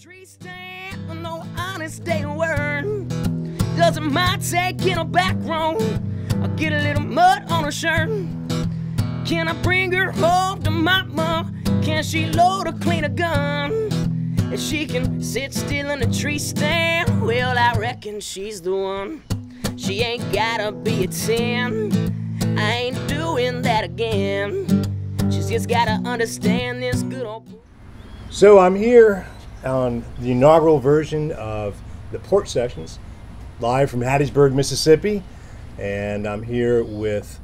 Tree stand with no honest day word. Doesn't mind taking a back road. I'll get a little mud on her shirt. Can I bring her home to mama? Can she load or clean a gun? If she can sit still in a tree stand, well, I reckon she's the one. She ain't gotta be a 10. I ain't doing that again. She's just gotta understand this good old. So I'm here on the inaugural version of the Porch Sessions, live from Hattiesburg, Mississippi, and I'm here with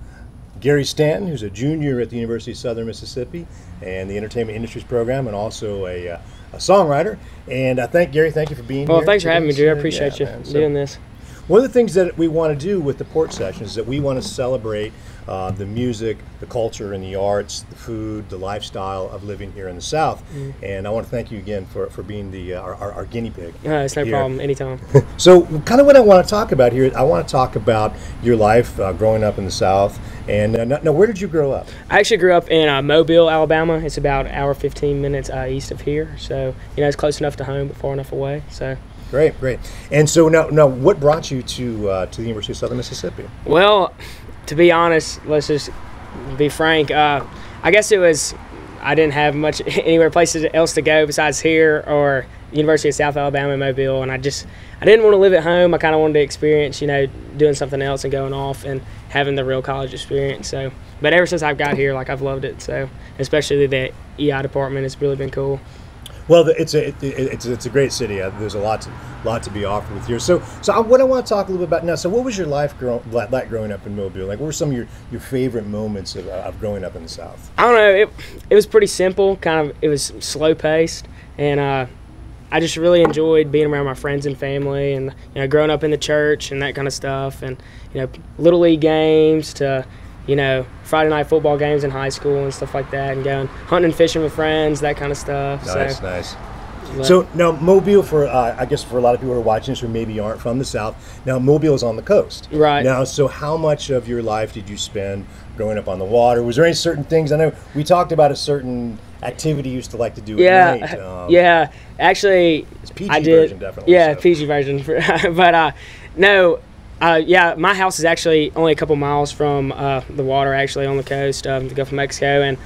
Gary Stanton, who's a junior at the University of Southern Mississippi and the Entertainment Industries program, and also a songwriter. And thank you for being here. Well, thanks for having me, Drew. I appreciate you doing this. One of the things that we want to do with the Porch Sessions is that we want to celebrate the music, the culture, and the arts, the food, the lifestyle of living here in the South. And I want to thank you again for being our guinea pig. It's no problem, anytime. So kind of what I want to talk about here, I want to talk about your life growing up in the South. And now, where did you grow up? I actually grew up in Mobile, Alabama. It's about an hour, 15 minutes east of here. So, it's close enough to home, but far enough away. So. Great. And so now what brought you to the University of Southern Mississippi? Well, to be honest, let's just be frank. I guess it was I didn't have much anywhere places else to go besides here or University of South Alabama in Mobile, and I didn't want to live at home. I kind of wanted to experience, doing something else and going off and having the real college experience. So, but ever since I've got here, I've loved it. So, especially the EI department, it's really been cool. Well, it's a great city. There's a lot to be offered with here. So what I want to talk a little bit about now. So what was your life like growing up in Mobile? Like, what were some of your favorite moments of growing up in the South? I don't know. It was pretty simple. It was slow paced, and I just really enjoyed being around my friends and family, and growing up in the church and that kind of stuff, and little league games to Friday night football games in high school and stuff like that, and going hunting and fishing with friends, that kind of stuff. Nice. So now Mobile, I guess for a lot of people who are watching this who maybe aren't from the South, now Mobile is on the coast. Right. Now, so how much of your life did you spend growing up on the water? Was there any certain things? I know we talked about a certain activity you used to like to do at night. Yeah. Actually, it's PG version, definitely. Yeah, so. PG version. But no. Yeah, my house is actually only a couple miles from the water, actually, on the coast, the Gulf of Mexico. And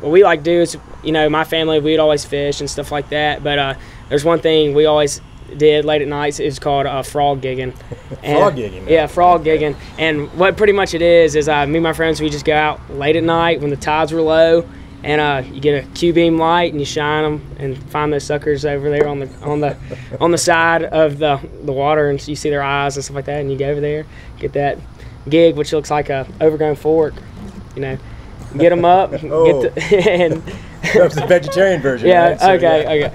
what we like to do is, my family, we'd always fish and stuff like that. But there's one thing we always did late at nights. It's called frog gigging. Frog gigging? Yeah, frog gigging. And what pretty much it is me and my friends, we just go out late at night when the tides were low. And you get a Q-beam light and you shine them and find those suckers over there on the side of the water, and you see their eyes and stuff like that. And you go over there, get that gig, which looks like a overgrown fork. Get them up. That's the vegetarian version. Yeah. Right? So, okay.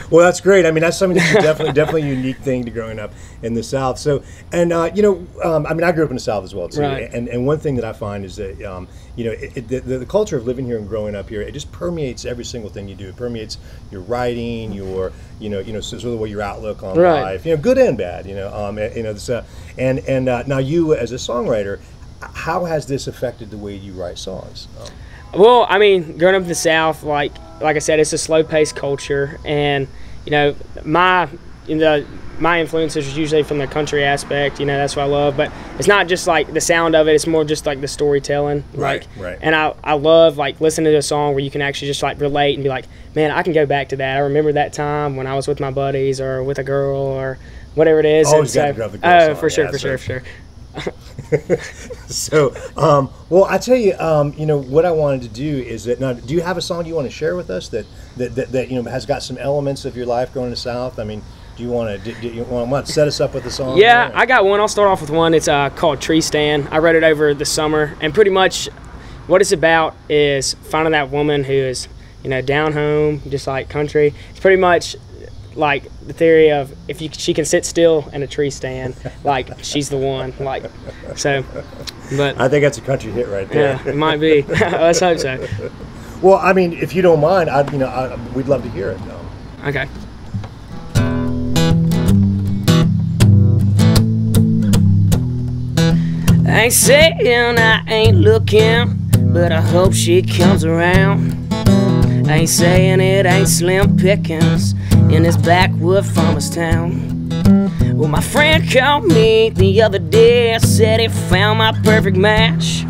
Well, that's great. I mean, that's something that's definitely a unique thing to growing up in the South. So, and I grew up in the South as well too. Right. And one thing that I find is that the culture of living here and growing up here, it just permeates every single thing you do. It permeates your writing, your sort of your outlook on life, good and bad. Now you as a songwriter, how has this affected the way you write songs? Well, I mean, growing up in the South, like I said, it's a slow-paced culture, and my influences are usually from the country aspect. That's what I love. But it's not just like the sound of it; it's more just like the storytelling. Right. And I love listening to a song where you can actually just relate and be like, man, I can go back to that. I remember that time when I was with my buddies or with a girl or whatever it is. Always got to grab the girl song. For sure. So, well, I tell you, what I wanted to do is that now, do you have a song you want to share with us that has got some elements of your life going to the South? I mean, do you want to set us up with a song? Yeah, I got one. I'll start off with one. It's called Tree Stand. I wrote it over the summer, and pretty much what it's about is finding that woman who is, down home, just like country. It's pretty much like the theory of if she can sit still in a tree stand, she's the one. So, but I think that's a country hit right there. Yeah, it might be. Let's hope so. Well, I mean, if you don't mind, we'd love to hear it. Okay. I ain't saying I ain't looking, but I hope she comes around. ain't saying it ain't slim pickings in this backwood farmer's town. Well, my friend called me the other day, said he found my perfect match.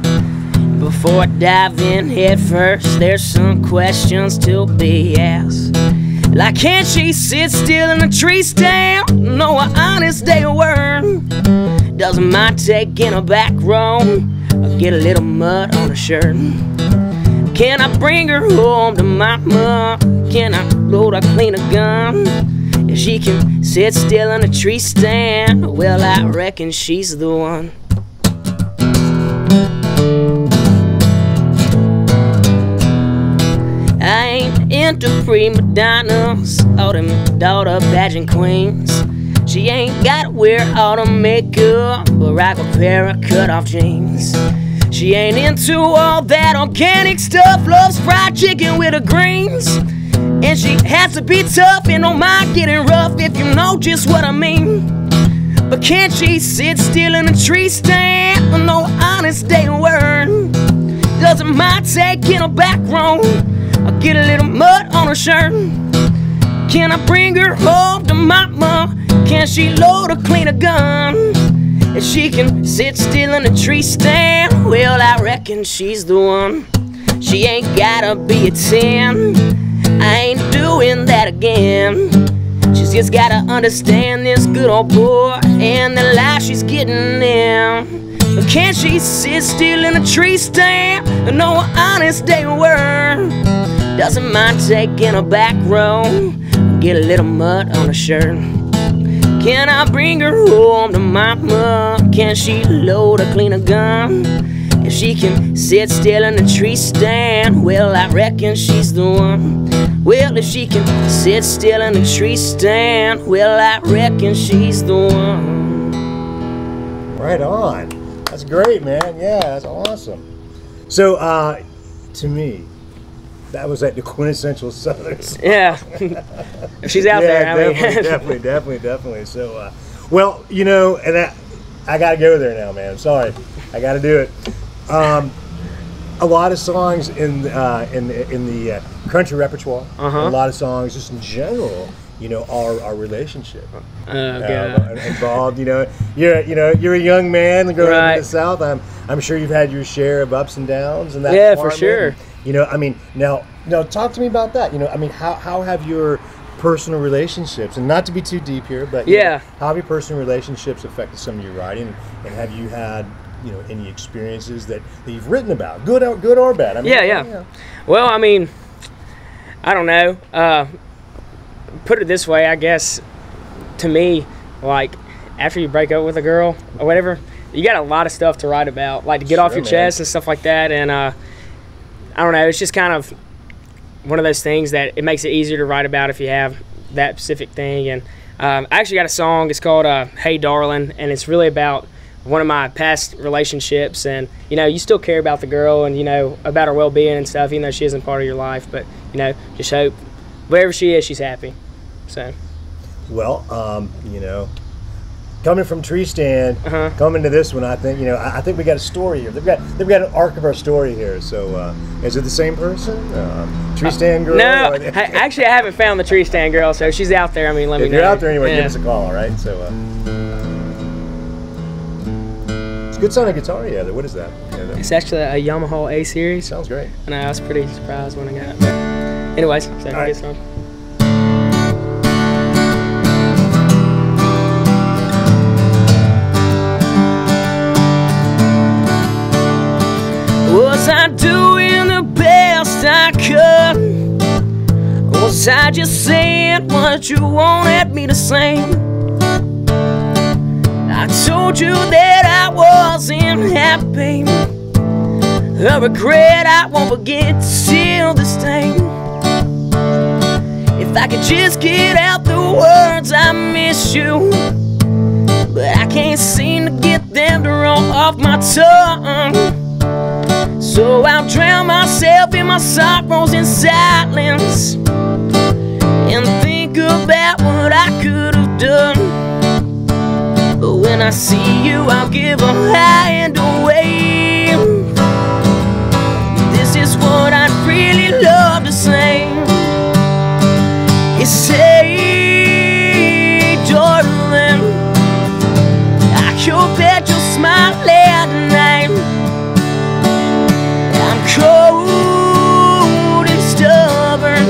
Before I dive in head first, there's some questions to be asked. Like, can't she sit still in a tree stand? No, an honest day of work. Doesn't mind taking a back row or get a little mud on her shirt. Can I bring her home to mama? Can I load or clean a gun? If she can sit still in a tree stand, well, I reckon she's the one. I ain't into prima donnas or them daughter pageant queens. She ain't gotta wear all the makeup or rock a pair of cut-off jeans. She ain't into all that organic stuff, loves fried chicken with her greens. And she has to be tough and don't mind getting rough, if you know just what I mean. But can't she sit still in a tree stand? No honest day of work. Doesn't mind taking a back row or get a little mud on her shirt. Can I bring her home to mama? Can she load or clean a gun? If she can sit still in a tree stand, well, I reckon she's the one. She ain't gotta be a 10, I ain't doing that again. She's just gotta understand this good old boy and the life she's getting in. But can't she sit still in a tree stand? No honest day of work. Doesn't mind taking a back row, get a little mud on her shirt. Can I bring her home to mama? Can she load or clean a gun? If she can sit still in a tree stand, well, I reckon she's the one. Well, if she can sit still in a tree stand, well, I reckon she's the one. Right on. That's great, man. Yeah, that's awesome. So, to me, that was like the quintessential Southern song. Yeah. If she's out there, I mean. Definitely. So, well, you know, and I got to go there now, man. I'm sorry. I got to do it. A lot of songs in the country repertoire, a lot of songs just in general, you know, are relationship involved. You know, you're a young man growing up in the South. I'm sure you've had your share of ups and downs and that. Yeah, for sure. You know, I mean, now talk to me about that. You know, I mean, how have your personal relationships, and not to be too deep here, but yeah, how have your personal relationships affected some of your writing, and have you had, you know, any experiences that you've written about, good or bad? I mean, yeah. Well, I mean, I don't know. Put it this way, I guess, to me, like, after you break up with a girl or whatever, you got a lot of stuff to write about, like to get off your chest and stuff like that. And I don't know, it's just kind of one of those things that it makes it easier to write about if you have that specific thing. And I actually got a song, it's called Hey Darling, and it's really about one of my past relationships. And, you know, you still care about the girl and, you know, about her well-being and stuff, even though she isn't part of your life. But, you know, just hope wherever she is, she's happy. So. Well, you know, coming from Tree Stand, coming to this one, I think, you know, I think we got a story here. They've got an arc of our story here. So, is it the same person? Tree Stand girl? No, actually, I haven't found the Tree Stand girl. So if she's out there, I mean, let me know. If you're out there anyway, give us a call, all right? So, it's a good sounding guitar you have there. What is that? It's actually a Yamaha A series. Sounds great. And I was pretty surprised when I got it. But anyways, so I get started. Was I doing the best I could? Was I just saying what you wanted me to say? I told you that I wasn't happy, a regret I won't forget till this day. If I could just get out the words I miss you, but I can't seem to get them to roll off my tongue. So I'll drown myself in my sorrows in silence and think about what I could have done. But when I see you, I'll give a hand away. This is what I'd really love to say. You say, darling, I hope that you'll smile tonight. I'm cold and stubborn,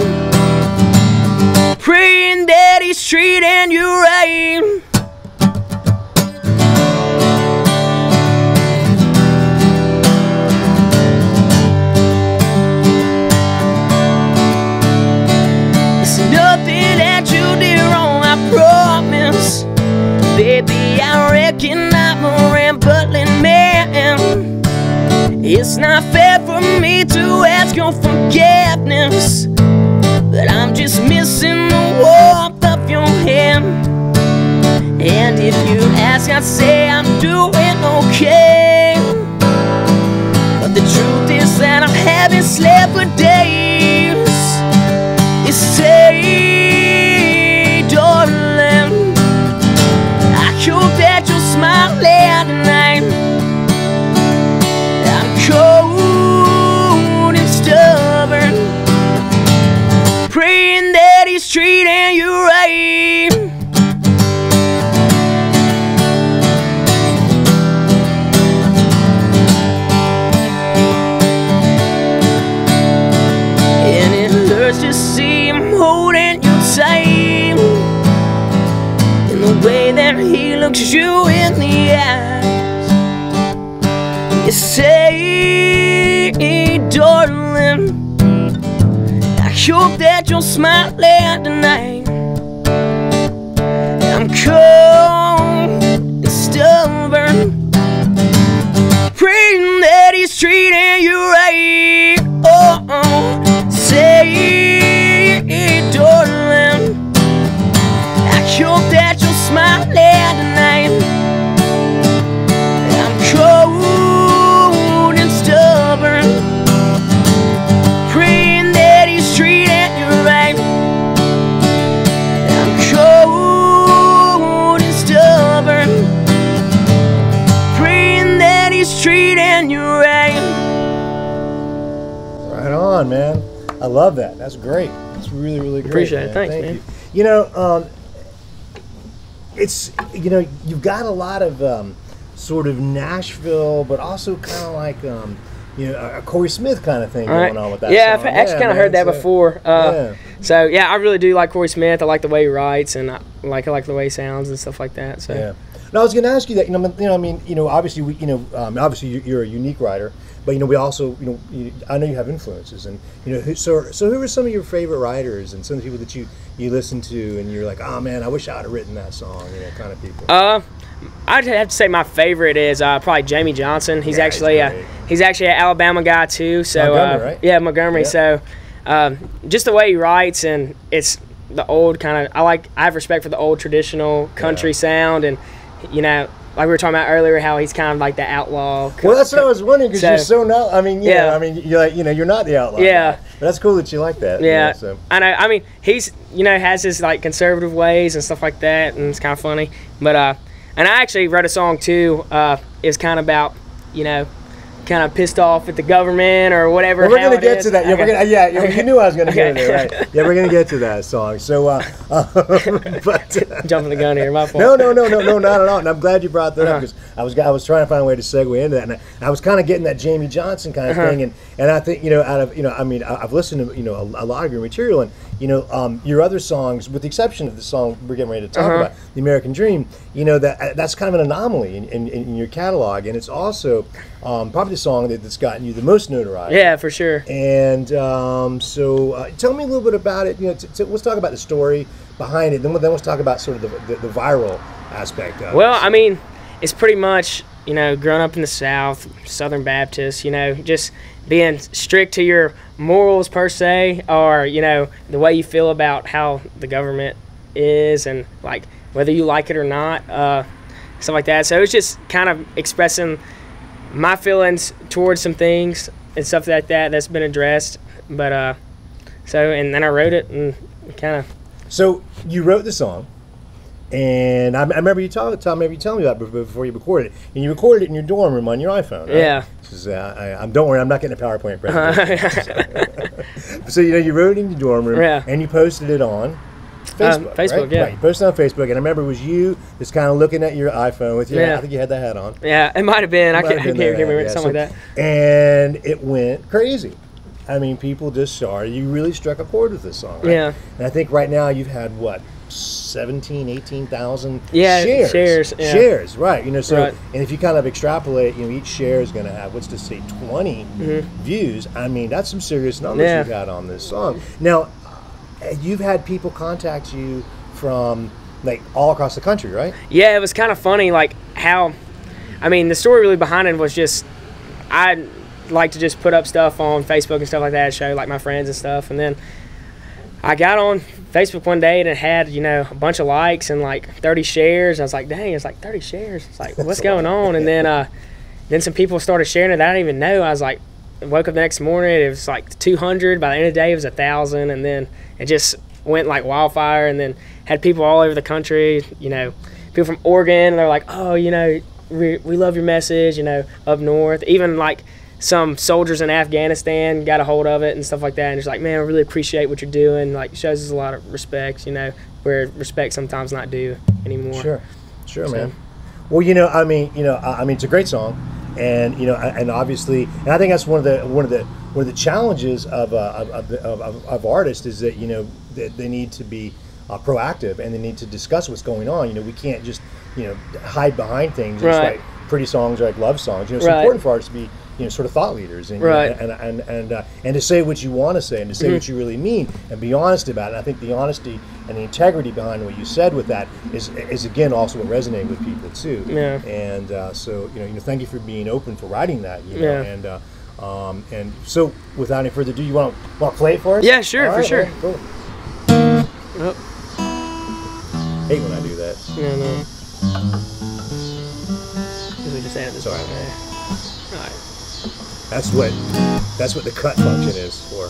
praying that he's treating you right. It's nothing that you did wrong, I promise. Baby, I reckon I'm a rambling man. It's not fair for me to ask your forgiveness, but I'm just missing the warmth of your hand. And if you ask, I'd say I'm doing okay, but the truth is that I haven't slept for days. You say, darling, I hope that you'll smile tonight. I'm cold and stubborn, praying that he's treating you right. And it hurts to see him holding you tight, in the way that he looks you in the eyes. You say, darling, I hope that you'll smile tonight. I'm cold and stubborn, praying that he's treating you right. Oh, say, darling, I hope that you'll smile tonight. I'm cold and stubborn, praying that he's treating you right. I'm cold and stubborn, praying that he's treating you right. Right on, man. I love that. That's great. That's really, really great. Appreciate it. Man. Thanks, man. You. You know, it's, you know, you've got a lot of sort of Nashville, but also kind of like, you know, a Corey Smith kind of thing going on with that yeah, song. I've actually kind of heard that before. Yeah. So yeah, I really do like Corey Smith. I like the way he writes, and I like the way he sounds and stuff like that. So Yeah. Now I was going to ask you that. I mean, obviously obviously you're a unique writer, but we also, I know you have influences, and so who are some of your favorite writers and some of the people that you listen to, and you're like, oh man, I wish I would have written that song, kind of people. I'd have to say my favorite is probably Jamie Johnson. He's actually an Alabama guy too. So Montgomery, right? Yeah, Montgomery. Yeah. So just the way he writes, and it's the old kind of. I have respect for the old traditional country sound, and like we were talking about earlier, how he's kind of like the outlaw. Well, that's what I was wondering, because you're so not. I mean, yeah. I mean, you're like, you're not the outlaw. Yeah. But that's cool that you like that. Yeah. So. I know. I mean, he's has his like conservative ways and stuff like that, and it's kind of funny. But and I actually wrote a song too. It's kind of about kind of pissed off at the government or whatever. Well, we're going to get to that. Yeah, okay. You knew I was going to get there, right? Yeah, we're going to get to that song. So, but jumping the gun here, my fault. No, not at all. And I'm glad you brought that up, because I was trying to find a way to segue into that, and I was kind of getting that Jamie Johnson kind of thing, and I think I've listened to a lot of your material, and your other songs, with the exception of the song we're getting ready to talk about, The American Dream, that's kind of an anomaly in your catalog, and it's also probably the song that's gotten you the most notoriety. Yeah, for sure. And so tell me a little bit about it. Let's talk about the story behind it. Then let's talk about sort of the viral aspect of it. Well, I mean, it's pretty much, growing up in the South, Southern Baptist, just being strict to your morals per se, or, the way you feel about how the government is, and like whether you like it or not, stuff like that. So it's just kind of expressing my feelings towards some things and stuff like that that's been addressed. But and then I wrote it, and kind of. So you wrote the song, and I remember you telling me about it before you recorded it, and you recorded it in your dorm room on your iPhone, right? Yeah. Don't worry, I'm not getting a PowerPoint presentation. So you wrote it in your dorm room, and you posted it on Facebook. Facebook, right? yeah. Right. You posted on Facebook, and I remember it was you just kind of looking at your iPhone with your. Yeah. I think you had that hat on. Yeah, it might have been. I can't remember, yeah. something like that. And it went crazy. I mean, people just saw you really struck a chord with this song, right? Yeah. And I think right now you've had what, 17, 18,000 shares. Shares, right? You know, so Right. and if you kind of extrapolate, you know, each share is going to have what's to say 20 views. I mean, that's some serious numbers Yeah. you've had on this song. Now, you've had people contact you from like all across the country, right? Yeah, it was kind of funny, like how, I mean, the story really behind it was just, I like to just put up stuff on Facebook and stuff like that, show like my friends and stuff, and then I got on Facebook one day and it had, you know, a bunch of likes and like 30 shares. I was like, dang, it's like 30 shares. It's like, what's going on? And then some people started sharing it that I didn't even know. I was like, woke up the next morning, it was like 200. By the end of the day, it was 1,000. And then it just went like wildfire. And then had people all over the country, you know, people from Oregon. They're like, oh, you know, we love your message, you know, up north. Even like some soldiers in Afghanistan got a hold of it and stuff like that, and just like, man, I really appreciate what you're doing. Like, shows us a lot of respect, you know, where respect sometimes not due anymore. Sure, so, man. Well, you know, I mean, it's a great song, and you know, and obviously, and I think that's one of the challenges of artists is that, you know, that they need to be proactive and they need to discuss what's going on. You know, we can't just, you know, hide behind things. Right. Just like pretty songs or like love songs. You know, it's important for artists to be, you know, sort of thought leaders, and right. and to say what you want to say and to say what you really mean and be honest about it. And I think the honesty and the integrity behind what you said with that is again also what resonated with people too. Yeah. And so you know, thank you for being open for writing that. You know, and so without any further ado, you want to play it for us? Yeah, sure, for sure. Cool. Oh. Hate when I do that. Yeah, no. We just added this right there. All right. That's what the cut function is for.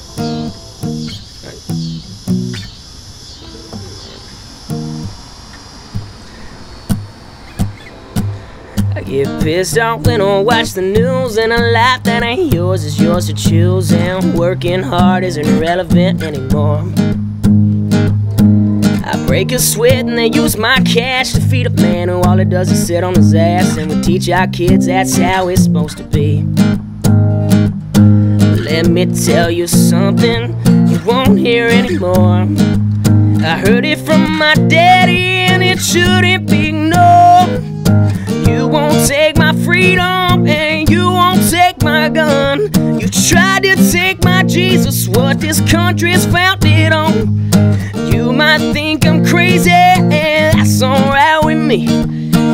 I get pissed off when I watch the news, and a life that ain't yours is yours to choose, and working hard isn't relevant anymore. I break a sweat and they use my cash to feed a man who all it does is sit on his ass, and we teach our kids that's how it's supposed to be. Let me tell you something you won't hear anymore. I heard it from my daddy and it shouldn't be ignored. You won't take my freedom and you won't take my gun. You tried to take my Jesus, what this country's founded on. You might think I'm crazy, and that's alright with me.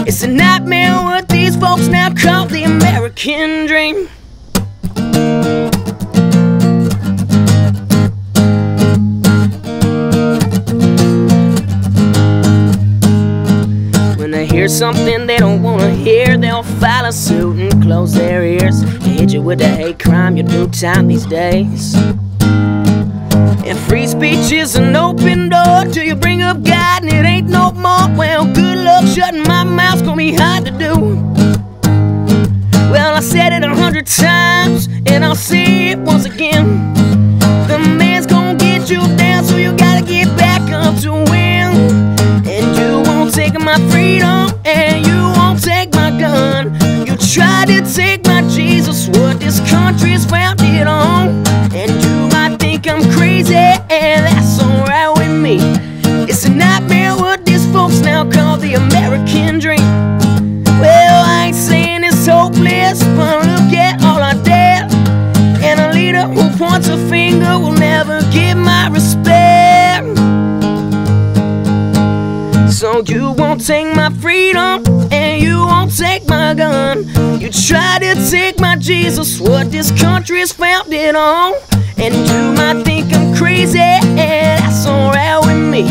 It's a nightmare what these folks now call the American dream. When they hear something they don't want to hear, they'll follow suit and close their ears. They hit you with a hate crime, you do time these days. And free speech is an open door till you bring up God and it ain't no more. Well, good luck shutting my mouth, gonna be hard to do. Well, I said it 100 times and I'll say it once again. The man's gonna get you down, so you gotta get back up to win. And you won't take my freedom and you won't take my gun. You tried to take my Jesus, what this country's founded on. And you might think I'm crazy, and that's alright with me. It's a nightmare what these folks now call the American dream. Well, I ain't saying it's hopeless, but look at all I did. And a leader who points a finger will never get my respect. So you won't take my freedom and you won't take my gun. You try to take my Jesus, what this country's founded on. And you might think I'm crazy, and that's alright with me.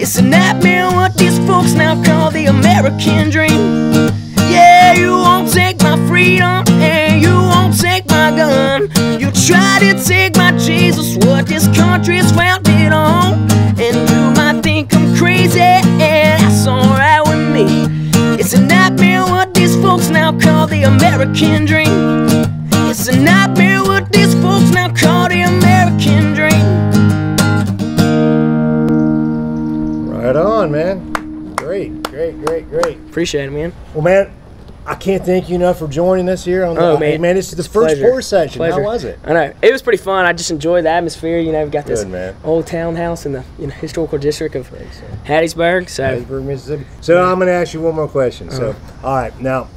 It's a nightmare what these folks now call the American dream. Yeah, you won't take my freedom and you won't take my gun. You try to take my Jesus, what this country's founded on. And you might think I'm crazy, and that's alright with me. It's a nightmare what these folks now call the American dream. It's a nightmare what these folks now call the American dream. on, man. Great. Appreciate it, man. Well, man, I can't thank you enough for joining us here on the. Man. Man, this is the It's a first pleasure. Porch session. Pleasure. How was it? I know it was pretty fun. I just enjoyed the atmosphere. You know, we've got this Good, man. old townhouse in the historical district of Hattiesburg. So Hattiesburg, Mississippi. So I'm going to ask you one more question. So, all right, now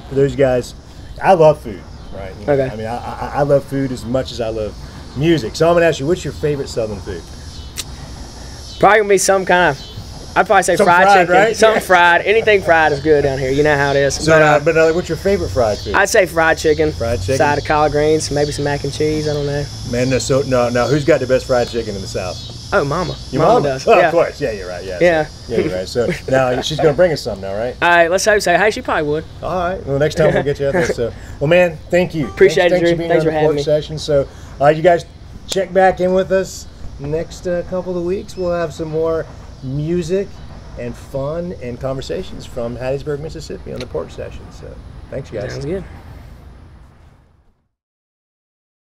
for those guys, I love food, right? You know, Okay. I mean, I love food as much as I love music. So I'm going to ask you, what's your favorite Southern food? probably gonna be some kind of. I'd probably say Something fried fried, chicken. right? Something fried. Anything fried is good down here. You know how it is. So, what's your favorite fried food? I'd say fried chicken. Fried chicken? Side of collard greens, maybe some mac and cheese. I don't know. Man, no. Who's got the best fried chicken in the South? Oh, Mama. Your mama does. Oh, yeah. of course. Yeah, you're right. Yeah. Yeah. So, you're right. So now she's going to bring us some now, right? All right, let's hope so. Hey, she probably would. All right. Well, next time we'll get you out there. So, well, man, thank you. Appreciate it, Thanks Drew. for being Thanks on for the having Porch me. session. So, you guys check back in with us next couple of weeks. We'll have some more music and fun and conversations from Hattiesburg, Mississippi on the Porch session. So, thanks, guys. Sounds good.